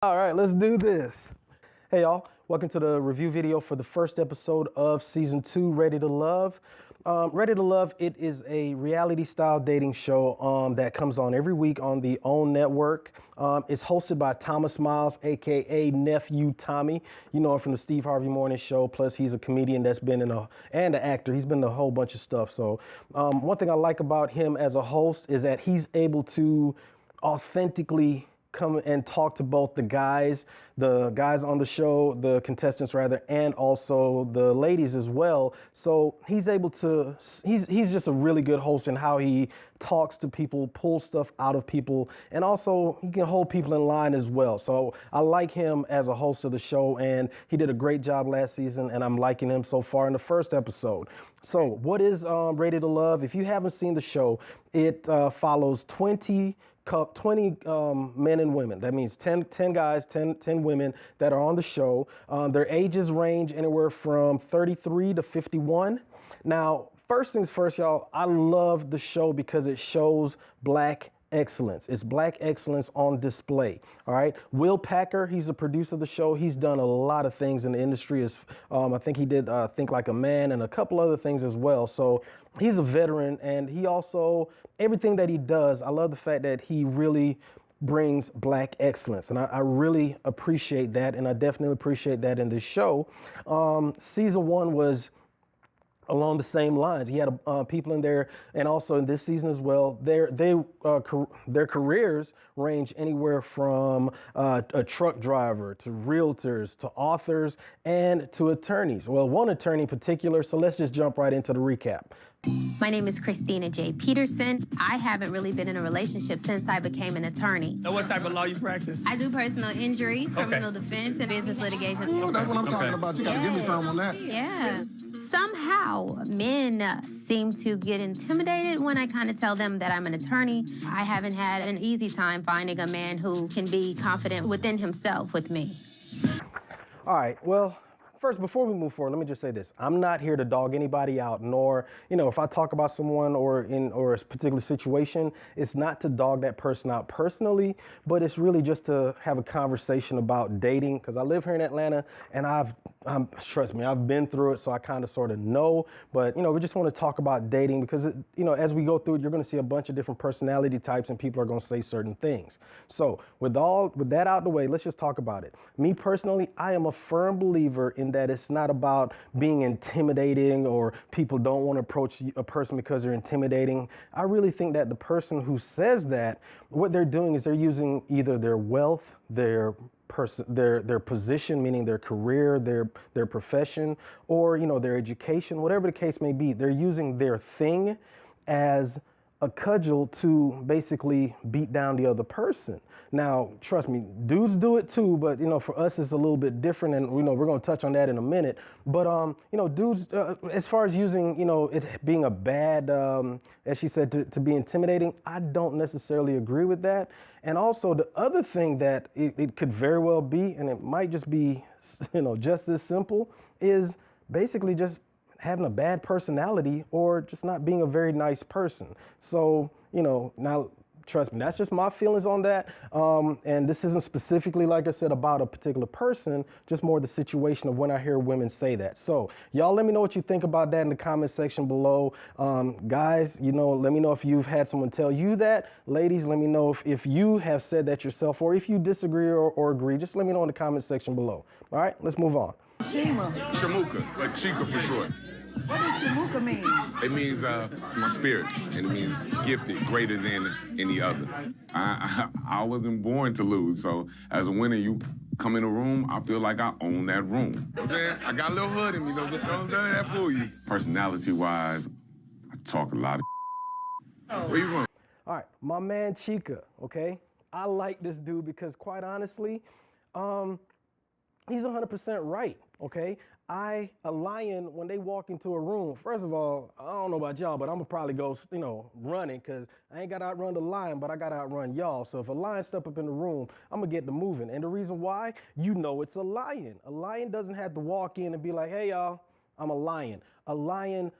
All right, let's do this. Hey y'all, welcome to the review video for the first episode of season 2, Ready to Love. Ready to Love, it is a reality style dating show that comes on every week on the OWN network. It's hosted by Thomas Miles, aka Nephew Tommy. You know him from the Steve Harvey Morning Show. Plus, he's a comedian that's been and an actor. He's been in a whole bunch of stuff. So, one thing I like about him as a host is that he's able to authentically come and talk to both the guys on the show, the contestants rather, and also the ladies as well. So he's just a really good host in how he talks to people, pulls stuff out of people, and also he can hold people in line as well. So I like him as a host of the show, and he did a great job last season, and I'm liking him so far in the first episode. So what is Ready to Love? If you haven't seen the show, it follows 20 men and women. That means 10 guys, 10 women that are on the show. Their ages range anywhere from 33 to 51. Now, first things first, y'all, I love the show because it shows Black excellence. It's Black excellence on display. All right. Will Packer, he's the producer of the show. He's done a lot of things in the industry. I think he did Think Like a Man and a couple other things as well. So he's a veteran, and he also, everything that he does, I love the fact that he really brings Black excellence. And I really appreciate that. And I definitely appreciate that in this show. Season 1 was along the same lines. He had people in there, and also in this season as well, their careers range anywhere from a truck driver to realtors to authors and to attorneys. Well, one attorney in particular, so let's just jump right into the recap. My name is Christina J. Peterson. I haven't really been in a relationship since I became an attorney. Now, what type of law you practice? I do personal injury, criminal defense, and business litigation. Ooh, that's what I'm talking about. You gotta give me some on that. Yeah. Somehow, men seem to get intimidated when I kind of tell them that I'm an attorney. I haven't had an easy time finding a man who can be confident within himself with me. All right, well, first, before we move forward, let me just say this. I'm not here to dog anybody out, nor, if I talk about someone or a particular situation, it's not to dog that person out personally, but it's really just to have a conversation about dating, because I live here in Atlanta, and trust me, I've been through it, so I kind of sort of know. But, we just want to talk about dating because, as we go through it, you're going to see a bunch of different personality types, and people are going to say certain things. So with that out the way, let's just talk about it. Me personally, I am a firm believer in that it's not about being intimidating or people don't want to approach a person because they're intimidating. I really think that the person who says that, what they're doing is they're using either their wealth, their position, meaning their career, their profession, or, their education, whatever the case may be. They're using their thing as a cudgel to basically beat down the other person. Now, trust me, dudes do it too, but for us it's a little bit different, and we're going to touch on that in a minute. But dudes, as far as using it being a bad, as she said, to be intimidating, I don't necessarily agree with that. And also the other thing that it could very well be, and it might just be just as simple, is basically just having a bad personality or just not being a very nice person. So, now trust me, that's just my feelings on that. And this isn't specifically, like I said, about a particular person, just more the situation of when I hear women say that. So y'all let me know what you think about that in the comment section below. Guys, let me know if you've had someone tell you that. Ladies, let me know if you have said that yourself, or if you disagree or agree, just let me know in the comment section below. All right, let's move on. Shamuka, like Chica for short. What does Shamuka mean? It means my spirit, and it means gifted, greater than any other. I wasn't born to lose, so as a winner, you come in a room, I feel like I own that room. You know what I'm saying? I got a little hood in me, don't that fool you. Personality-wise, I talk a lot of Where you from? All right, my man Chica, okay? I like this dude because, quite honestly, he's 100% right, okay? A lion, when they walk into a room, first of all, I don't know about y'all, but I'm gonna probably go, running, because I ain't gotta outrun the lion, but I gotta outrun y'all. So if a lion step up in the room, I'm gonna get to moving. And the reason why, it's a lion. A lion doesn't have to walk in and be like, hey y'all, I'm a lion. A lion,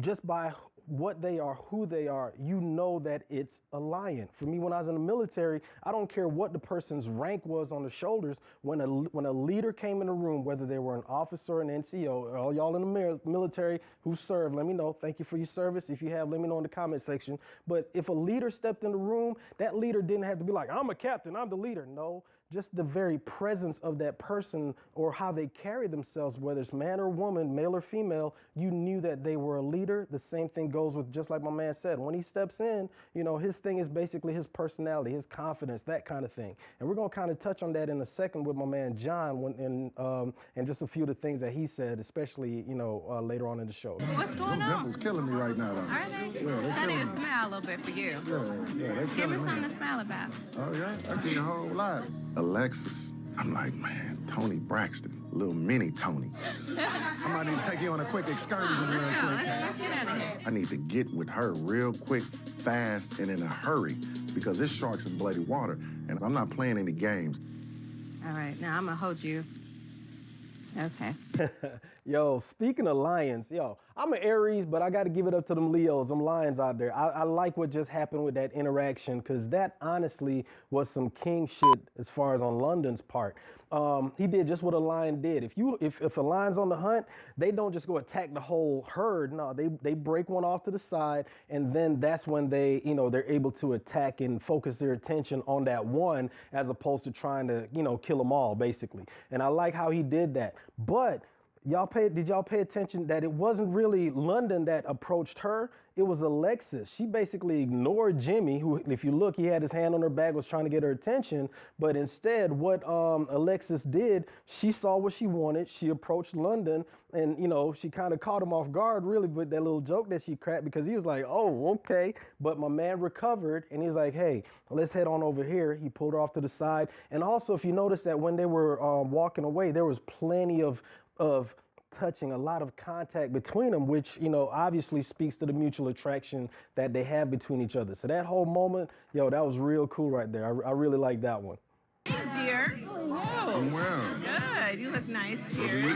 just by what they are, who they are, you know that it's a lion. For me, when I was in the military, I don't care what the person's rank was on the shoulders. When a leader came in the room, whether they were an officer, an NCO, all y'all in the military who served, let me know. Thank you for your service. If you have, let me know in the comment section. But if a leader stepped in the room, that leader didn't have to be like, I'm a captain, I'm the leader. No. Just the very presence of that person or how they carry themselves, whether it's man or woman, male or female, you knew that they were a leader. The same thing goes with, just like my man said, when he steps in, you know, his thing is basically his personality, his confidence, that kind of thing. And we're going to kind of touch on that in a second with my man John and just a few of the things that he said, especially, you know, later on in the show. What's going Those on? dimples killing me right now, though. Are they? Yeah, they I need killing to me. smile a little bit for you. Yeah, they Give me killing me. something to smile about. Oh, yeah? I get a whole lot. Alexis. I'm like, man, Tony Braxton, little mini Tony. I might need to take you on a quick excursion real Let's quick. get out of here. I need to get with her real quick, fast, and in a hurry because this shark's in bloody water, and I'm not playing any games. All right, now I'm gonna hold you. Okay. Yo, speaking of lions, I'm an Aries, but I got to give it up to them Leos, them lions out there. I like what just happened with that interaction because that honestly was some king shit as far as on London's part. He did just what a lion did. If a lion's on the hunt, they don't just go attack the whole herd. No, they break one off to the side, and then that's when they, you know, they're able to attack and focus their attention on that one as opposed to trying to, you know, kill them all basically. And I like how he did that. But did y'all pay attention that it wasn't really London that approached her? It was Alexis. She basically ignored Jimmy, who, if you look, he had his hand on her back, was trying to get her attention. But instead, what Alexis did, she saw what she wanted. She approached London, and, you know, she kind of caught him off guard, really, with that little joke that she cracked because he was like, oh, okay. But my man recovered, and he's like, hey, let's head on over here. He pulled her off to the side. And also, if you notice that when they were walking away, there was plenty of touching, a lot of contact between them, which, you know, obviously speaks to the mutual attraction that they have between each other. So that whole moment, that was real cool right there. I really like that one. Dear. I'm well. Good. You look nice. Cheers.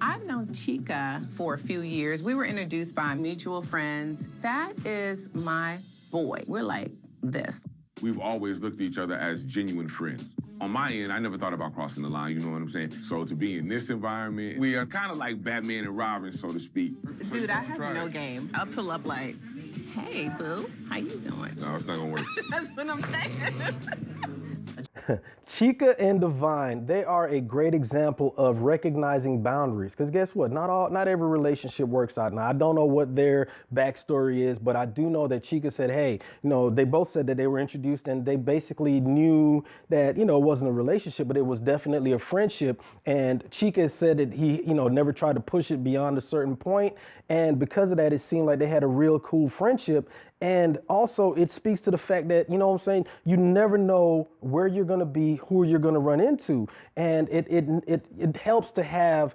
I've known Chica for a few years. We were introduced by mutual friends. That is my boy. We're like this. We've always looked at each other as genuine friends. On my end, I never thought about crossing the line, you know what I'm saying? So to be in this environment, we are kind of like Batman and Robin, so to speak. Dude, I have no game. I'll pull up like, hey, boo, how you doing? No, it's not gonna work. That's what I'm saying. Chica and Divine, they are a great example of recognizing boundaries. Because guess what? Not every relationship works out. Now, I don't know what their backstory is, but I do know that Chica said, hey, you know, they both said that they were introduced and they basically knew that, you know, it wasn't a relationship, but it was definitely a friendship. And Chica said that he, you know, never tried to push it beyond a certain point. And because of that, it seemed like they had a real cool friendship. And also it speaks to the fact that, you know what I'm saying, you never know where you're going to be, who you're going to run into. And it helps to have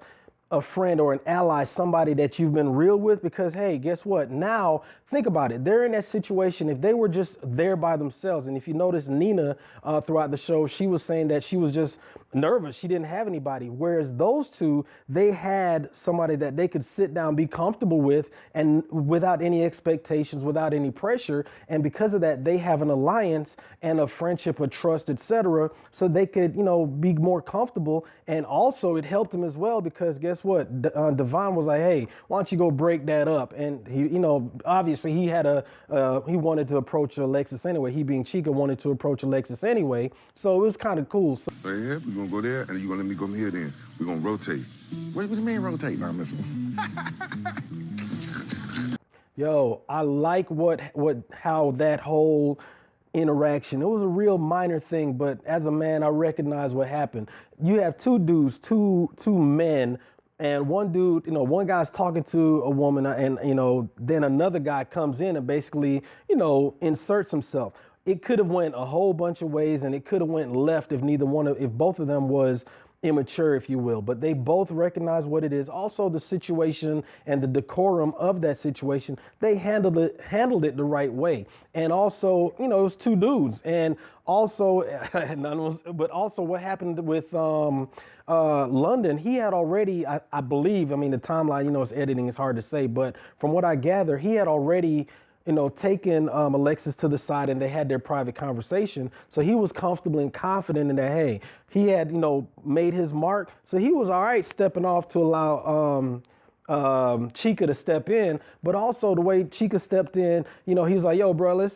a friend or an ally, somebody that you've been real with, because, hey, guess what? Now, think about it. They're in that situation. If they were just there by themselves, and if you notice Nina throughout the show, she was saying that she was just nervous. She didn't have anybody. Whereas those two, they had somebody that they could sit down, be comfortable with, and without any expectations, without any pressure. And because of that, they have an alliance and a friendship, a trust, etc. So they could, you know, be more comfortable. And also it helped them as well because guess what? Devon was like, hey, why don't you go break that up? And he, you know, obviously he had he wanted to approach Alexis anyway. He being Chica wanted to approach Alexis anyway. So it was kind of cool. So, Yeah, we're gonna go there, and you're gonna let me go here then. We're gonna rotate. What do you mean rotate now, mister? yo, I like how that whole interaction, it was a real minor thing, but as a man, I recognize what happened. You have two dudes, two men, and one dude, you know, one guy's talking to a woman and, you know, then another guy comes in and basically, you know, inserts himself. It could have went a whole bunch of ways and it could have went left if both of them was immature, if you will, but they both recognize what it is. Also, the situation and the decorum of that situation, they handled it the right way. And also, it was two dudes. And also, but also what happened with London, he had already, I believe, the timeline, it's editing, it's hard to say, but from what I gather, he had already taken Alexis to the side and they had their private conversation. So he was comfortable and confident in that, hey, he had, made his mark. So he was all right stepping off to allow Chica to step in. But also the way Chica stepped in, he was like, yo, bro, let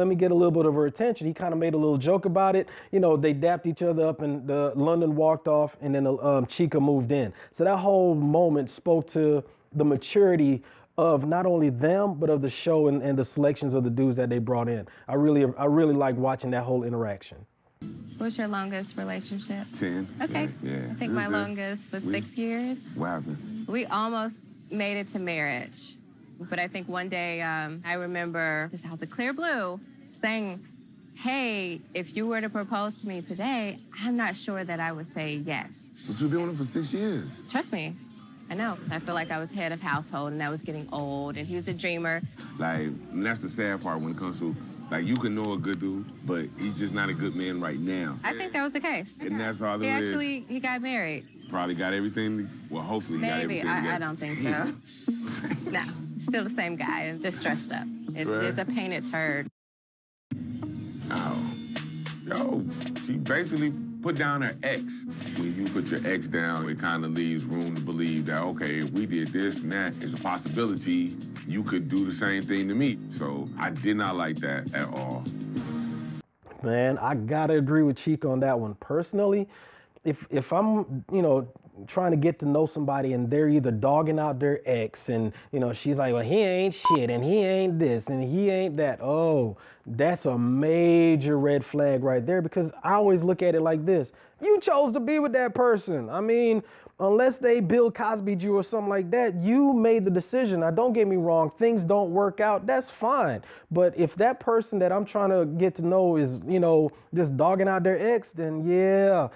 me get a little bit of her attention. He kind of made a little joke about it. They dapped each other up and London walked off and then Chica moved in. So that whole moment spoke to the maturity of not only them, but of the show and the selections of the dudes that they brought in. I really like watching that whole interaction. What's your longest relationship? 10. Okay. Yeah. I think my longest was 6 years. What happened? We almost made it to marriage. But I think one day, I remember just out the clear blue saying, hey, if you were to propose to me today, I'm not sure that I would say yes. But you've been with him for 6 years. Trust me. I know. I feel like I was head of household and I was getting old and he was a dreamer. And that's the sad part when it comes to, you can know a good dude, but he's just not a good man right now. I think that was the case. And that's all there is. He got married. Probably got everything, hopefully he got everything Maybe. together. I don't think so. No, still the same guy, just dressed up. It's a painted turd. Oh. Yo, she basically put down her ex. When you put your ex down, it kind of leaves room to believe that, okay, if we did this and that, it's a possibility you could do the same thing to me. So I did not like that at all. Man, I gotta agree with Chica on that one. Personally, if I'm, trying to get to know somebody and they're either dogging out their ex and, she's like, well, he ain't shit and he ain't this and he ain't that. Oh, that's a major red flag right there, because I always look at it like this. You chose to be with that person. Unless they Bill Cosby'd you or something like that, you made the decision. Now, don't get me wrong. Things don't work out. That's fine. But if that person that I'm trying to get to know is, just dogging out their ex, then yeah,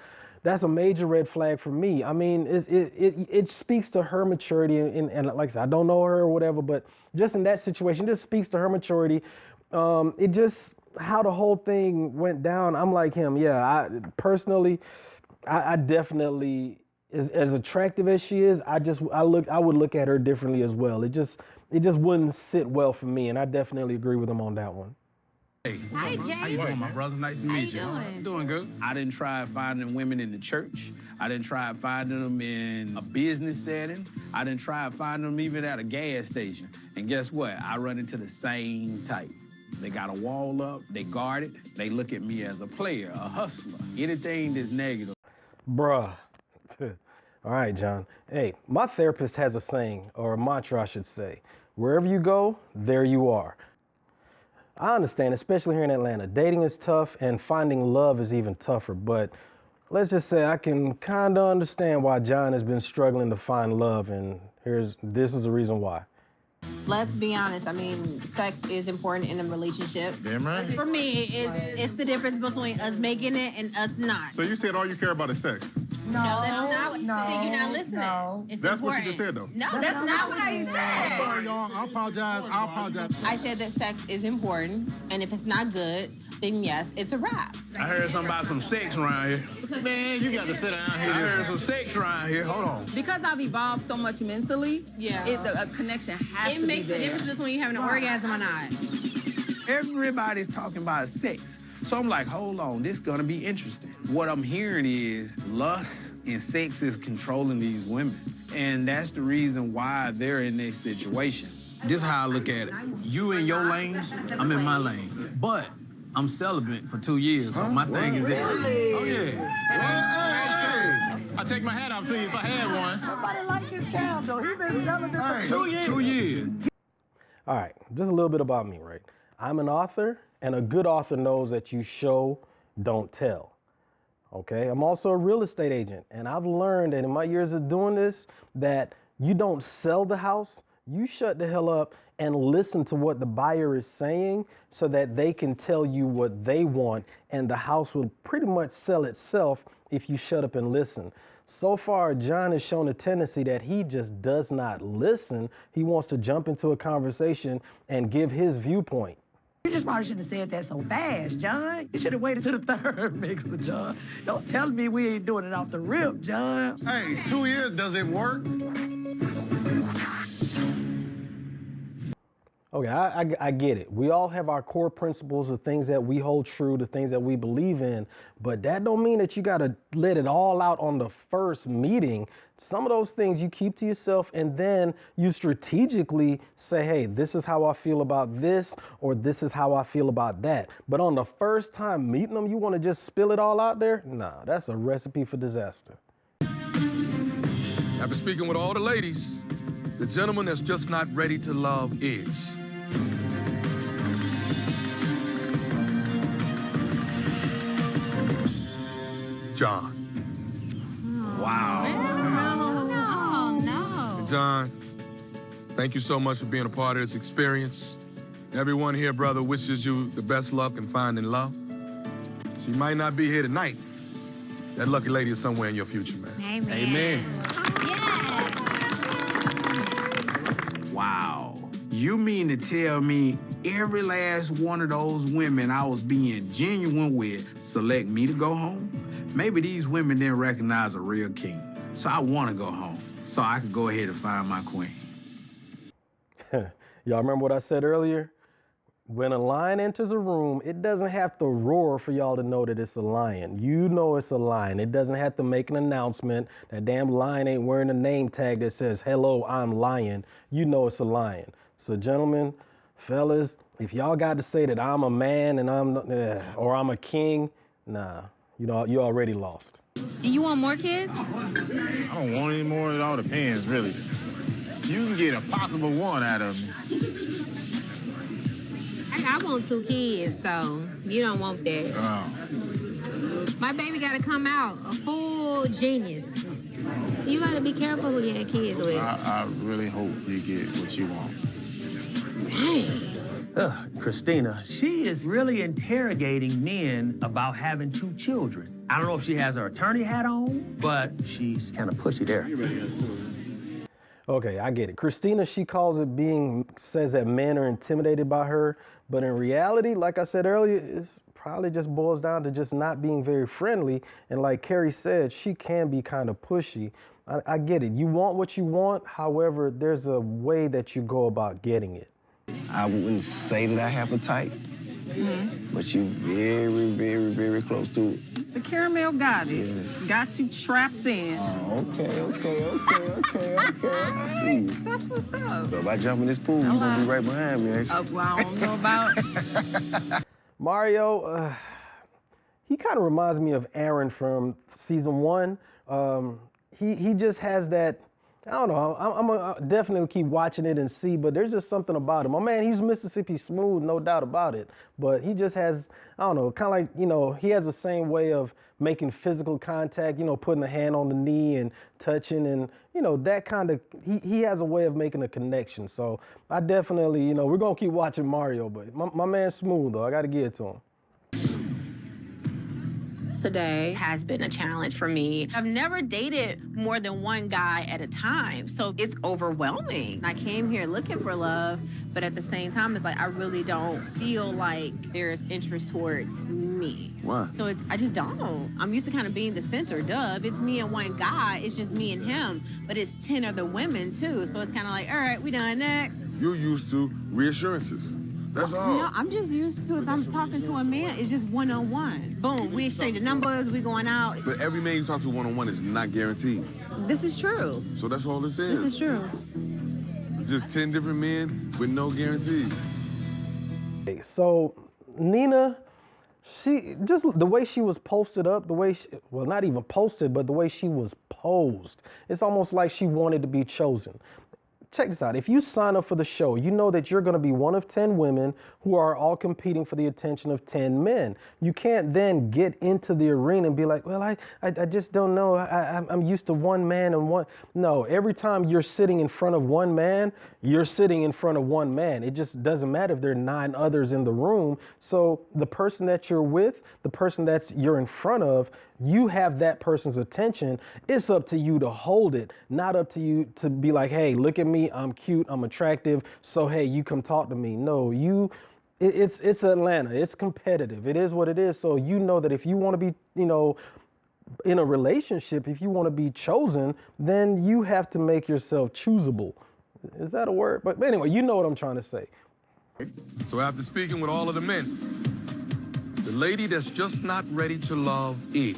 that's a major red flag for me. It speaks to her maturity. And like I said, I don't know her or whatever, but just in that situation, it just speaks to her maturity. It just, how the whole thing went down, I'm like him. Yeah, I definitely, as attractive as she is, I would look at her differently as well. It just wouldn't sit well for me, and I definitely agree with him on that one. Hey, Hi, Jay. how you doing, my brother? Nice to meet you. How you doing? Doing good. I didn't try finding women in the church. I didn't try finding them in a business setting. I didn't try finding them even at a gas station. And guess what? I run into the same type. They got a wall up, they guard it, they look at me as a player, a hustler. Anything that's negative. Bruh. All right, John. Hey, my therapist has a saying, or a mantra, I should say. Wherever you go, there you are. I understand, especially here in Atlanta. Dating is tough and finding love is even tougher, but let's just say I can kind of understand why John has been struggling to find love, and this is the reason why. Let's be honest. Sex is important in a relationship. Damn right. For me, it's the difference between us making it and us not. So you said all you care about is sex? No, that's not what you said. You're not listening. No. It's That's important. what you just said, though. No, that's not what you said. I'm sorry, y'all. I apologize. I said that sex is important, and if it's not good, then yes, it's a wrap. I heard something about some sex around here. Man, you got to sit down here. I heard some sex around here. Hold on. Because I've evolved so much mentally, the connection has to be there. It makes the difference between you having an orgasm or not. Everybody's talking about sex. So I'm like, hold on, this is gonna be interesting. What I'm hearing is lust and sex is controlling these women. And that's the reason why they're in this situation. This is how I look at it. You in your lane, I'm in my lane. But I'm celibate for 2 years, so my thing is that. Oh, yeah. I take my hat off to you if I had one. Somebody like this cow, though. He's been celibate for 2 years. 2 years. All right, just a little bit about me, right? I'm an author, and a good author knows that you show, don't tell. Okay, I'm also a real estate agent, and I've learned that in my years of doing this that you don't sell the house, you shut the hell up and listen to what the buyer is saying so that they can tell you what they want, and the house will pretty much sell itself if you shut up and listen. So far, John has shown a tendency that he just does not listen. He wants to jump into a conversation and give his viewpoint. You just probably shouldn't have said that so fast, John. You should have waited till the third mixer, John. Don't tell me we ain't doing it off the rip, John. Hey, 2 years, does it work? Okay, I get it. We all have our core principles, the things that we hold true, the things that we believe in, but that don't mean that you gotta let it all out on the first meeting. Some of those things you keep to yourself, and then you strategically say, hey, this is how I feel about this, or this is how I feel about that. But on the first time meeting them, you wanna just spill it all out there? Nah, that's a recipe for disaster. After speaking with all the ladies, the gentleman that's just not ready to love is John. Wow. Oh, no. John, thank you so much for being a part of this experience. Everyone here, brother, wishes you the best luck in finding love. She might not be here tonight. That lucky lady is somewhere in your future, man. Amen. Amen. Yeah. Wow. You mean to tell me every last one of those women I was being genuine with select me to go home? Maybe these women didn't recognize a real king. So I want to go home so I could go ahead and find my queen. Y'all remember what I said earlier? When a lion enters a room, it doesn't have to roar for y'all to know that it's a lion. You know it's a lion. It doesn't have to make an announcement. That damn lion ain't wearing a name tag that says, hello, I'm lion. You know it's a lion. So gentlemen, fellas, if y'all got to say that I'm a man and or I'm a king, nah, you know, you already lost. And you want more kids? I don't want any more. It all depends, really. You can get a possible one out of me. I want 2 kids, so you don't want that. Oh. My baby got to come out a full genius. You got to be careful who you have kids with. I really hope you get what you want. Dang. Christina, she is really interrogating men about having 2 children. I don't know if she has her attorney hat on, but she's kind of pushy there. Okay, I get it. Christina, she says that men are intimidated by her, but in reality, like I said earlier, it's probably just boils down to just not being very friendly. And like Carrie said, she can be kind of pushy. I get it. You want what you want. However, there's a way that you go about getting it. I wouldn't say that I have a type, but you very, very, very close to it. The caramel goddess got you trapped in. Oh, okay. I see you. That's what's up. So if I jump in this pool, you're gonna be right behind me, ain't you? Well, I don't know about... Mario, he kind of reminds me of Aaron from season 1. He just has that, I don't know, I'm gonna definitely keep watching it and see, but there's just something about him. Oh man, he's Mississippi smooth, no doubt about it. But he just has, I don't know, kind of like, you know, he has the same way of making physical contact, you know, putting a hand on the knee and touching and, you know, that kind of, he has a way of making a connection. So I definitely, you know, we're gonna keep watching Mario, but my man's smooth though, I gotta give it to him. Today has been a challenge for me. I've never dated more than one guy at a time, so it's overwhelming. I came here looking for love, but at the same time, it's like I really don't feel like there's interest towards me. Why? So I just don't. I'm used to kind of being the center. If it's me and one guy, it's just me and him, but it's 10 other women too. So it's kind of like, all right, we done next. You're used to reassurances. That's all. No, I'm just used to if I'm talking to a man, it's just one-on-one. Boom, we exchange numbers, we going out. But every man you talk to one-on-one is not guaranteed. This is true. So that's all this is. This is true. It's just 10 different men with no guarantees. Okay, so Nina, she just the way she was posted up, the way she, well, not even posted, but the way she was posed, it's almost like she wanted to be chosen. check this out. If you sign up for the show, you know that you're going to be one of 10 women who are all competing for the attention of 10 men. You can't then get into the arena and be like, well, I just don't know. I'm used to one man and one. No, every time you're sitting in front of one man, you're sitting in front of one man. It just doesn't matter if there are 9 others in the room. So the person that you're with, the person you're in front of, you have that person's attention. It's up to you to hold it, not up to you to be like, hey, look at me, I'm cute, I'm attractive, so hey, you come talk to me. No, it's Atlanta, it's competitive, it is what it is. So you know that if you want to be, in a relationship, if you want to be chosen, then you have to make yourself choosable. Is that a word? But anyway, you know what I'm trying to say. So after speaking with all of the men, the lady that's just not ready to love is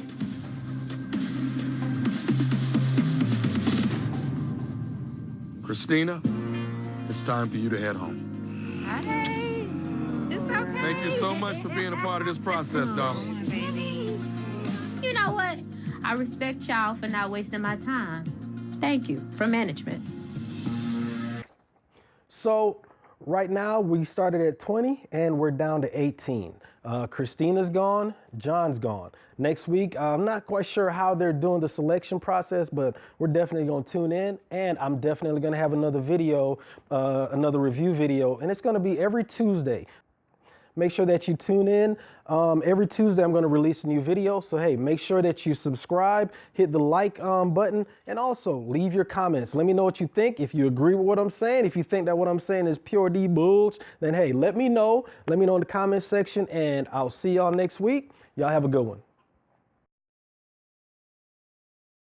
Christina. It's time for you to head home. Hey, it's okay. Thank you so much for being a part of this process, darling. Baby. You know what? I respect y'all for not wasting my time. Thank you, from management. So right now we started at 20 and we're down to 18. Christina's gone, John's gone. Next week, I'm not quite sure how they're doing the selection process, but we're definitely going to tune in, and I'm definitely going to have another video, another review video, and it's going to be every Tuesday. Make sure that you tune in. Every Tuesday, I'm going to release a new video. So, hey, make sure that you subscribe, hit the like button, and also leave your comments. Let me know what you think. If you agree with what I'm saying, if you think that what I'm saying is pure D bullsh, then, hey, let me know. Let me know in the comment section, and I'll see y'all next week. Y'all have a good one.